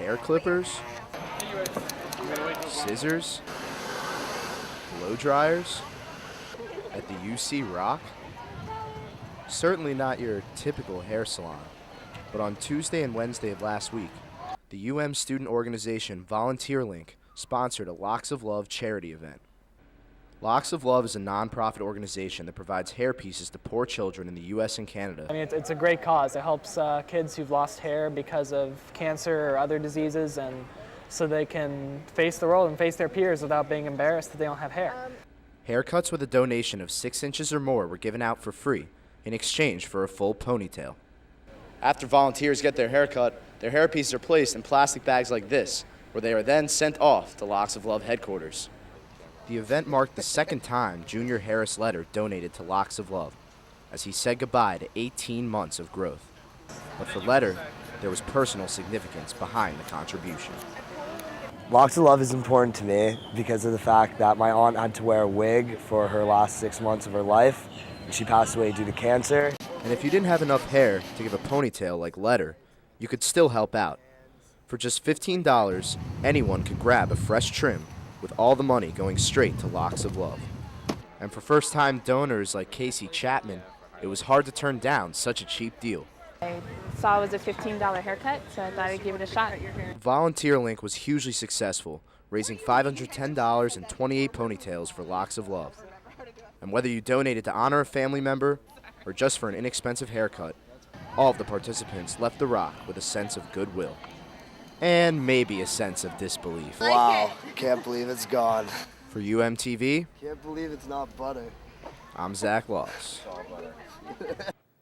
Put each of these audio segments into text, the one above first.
hair clippers, scissors, blow dryers at the UC Rock? Certainly not your typical hair salon, but on Tuesday and Wednesday of last week, the UM student organization Volunteer Link sponsored a Locks of Love charity event. Locks of Love is a nonprofit organization that provides hair pieces to poor children in the U.S. and Canada. I mean, it's a great cause. It helps kids who've lost hair because of cancer or other diseases, and so they can face the world and face their peers without being embarrassed that they don't have hair. Haircuts with a donation of 6 inches or more were given out for free in exchange for a full ponytail. After volunteers get their haircut, their hair pieces are placed in plastic bags like this, where they are then sent off to Locks of Love headquarters. The event marked the second time Junior Harris Letter donated to Locks of Love, as he said goodbye to 18 months of growth. But for Letter, there was personal significance behind the contribution. Locks of Love is important to me because of the fact that my aunt had to wear a wig for her last 6 months of her life, and she passed away due to cancer. And if you didn't have enough hair to give a ponytail like Letter, you could still help out. For just $15, anyone could grab a fresh trim, with all the money going straight to Locks of Love. And for first-time donors like Casey Chapman, it was hard to turn down such a cheap deal. I saw it was a $15 haircut, so I thought I'd give it a shot. Volunteer Link was hugely successful, raising $510 and 28 ponytails for Locks of Love. And whether you donated to honor a family member or just for an inexpensive haircut, all of the participants left the Rock with a sense of goodwill. And maybe a sense of disbelief. Wow, can't believe it's gone. For UMTV, Can't believe it's not butter. I'm Zack.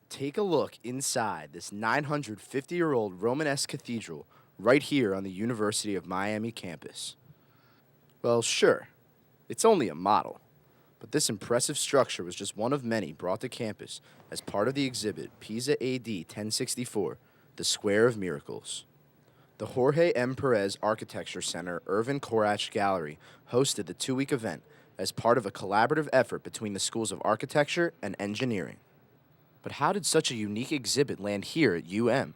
Take a look inside this 950-year-old Romanesque cathedral right here on the University of Miami campus. Well, sure, it's only a model, but this impressive structure was just one of many brought to campus as part of the exhibit Pisa AD 1064, the Square of Miracles. The Jorge M. Perez Architecture Center Irvin Korach Gallery hosted the 2-week event as part of a collaborative effort between the schools of architecture and engineering. But how did such a unique exhibit land here at UM?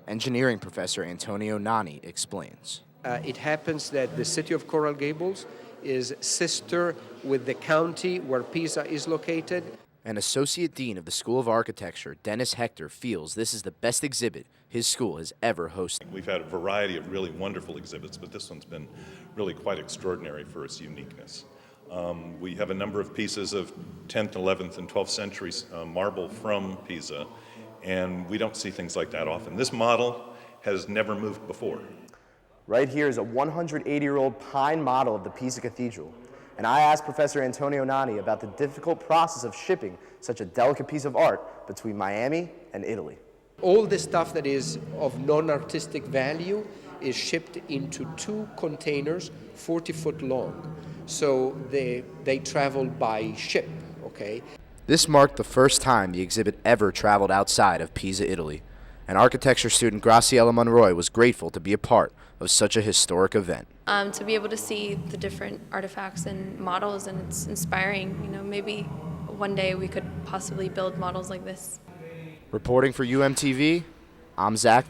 Engineering professor Antonio Nani explains. It happens that the city of Coral Gables is sister with the county where Pisa is located. And Associate Dean of the School of Architecture, Dennis Hector, feels this is the best exhibit his school has ever hosted. We've had a variety of really wonderful exhibits, but this one's been really quite extraordinary for its uniqueness. We have a number of pieces of 10th, 11th, and 12th century marble from Pisa, and we don't see things like that often. This model has never moved before. Right here is a 180-year-old pine model of the Pisa Cathedral. And I asked Professor Antonio Nani about the difficult process of shipping such a delicate piece of art between Miami and Italy. All the stuff that is of non-artistic value is shipped into 2 containers, 40 foot long. So they travel by ship, okay? This marked the first time the exhibit ever traveled outside of Pisa, Italy. And architecture student Graciela Monroy was grateful to be a part of such a historic event. To be able to see the different artifacts and models, and it's inspiring. You know, maybe one day we could possibly build models like this. Reporting for UMTV, I'm Zack.